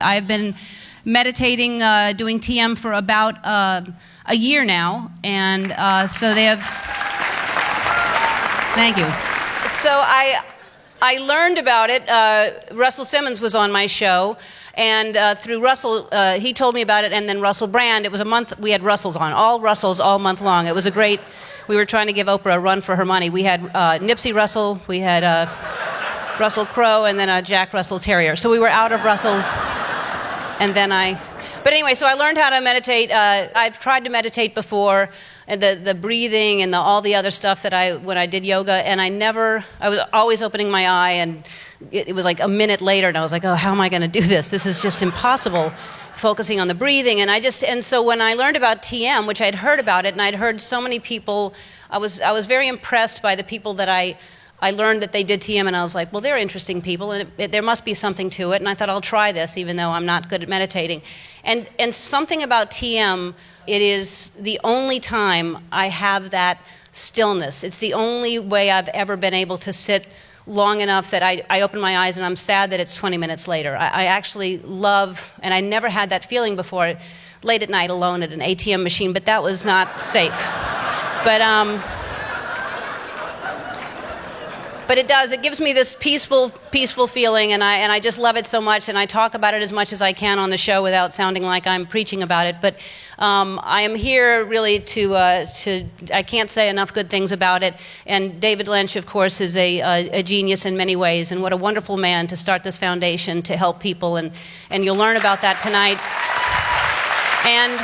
I've been meditating, doing TM for about a year now, and so they have... Thank you. So I learned about it. Russell Simmons was on my show, and through Russell, he told me about it, and then Russell Brand. It was a month, we had Russells on, all Russells all month long. It was a great, we were trying to give Oprah a run for her money. We had Nipsey Russell, we had Russell Crowe, and then a Jack Russell Terrier. So we were out of Russells, and then but anyway, so I learned how to meditate. I've tried to meditate before, and the breathing and all the other stuff that when I did yoga, and I was always opening my eye, and it was like a minute later, and I was like, oh, how am I going to do this? This is just impossible, focusing on the breathing. And so when I learned about TM, which I'd heard about it, and I'd heard so many people, I was very impressed by the people that I learned that they did TM, and I was like, well, they're interesting people, and there must be something to it, and I thought I'll try this, even though I'm not good at meditating. And something about TM, it is the only time I have that stillness. It's the only way I've ever been able to sit long enough that I open my eyes and I'm sad that it's 20 minutes later. I actually love, and I never had that feeling before, late at night alone at an ATM machine, but that was not safe. But it does. It gives me this peaceful feeling, and I just love it so much, and I talk about it as much as I can on the show without sounding like I'm preaching about it. But I am here really to I can't say enough good things about it. And David Lynch, of course, is a genius in many ways, and what a wonderful man to start this foundation to help people, and you'll learn about that tonight. And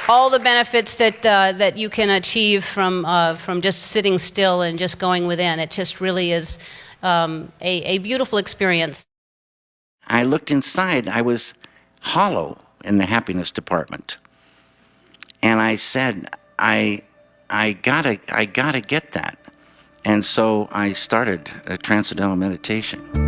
all the benefits that you can achieve from just sitting still and just going within. It just really is a beautiful experience. I looked inside. I was hollow in the happiness department, and I said, I gotta get that. And so I started a Transcendental Meditation.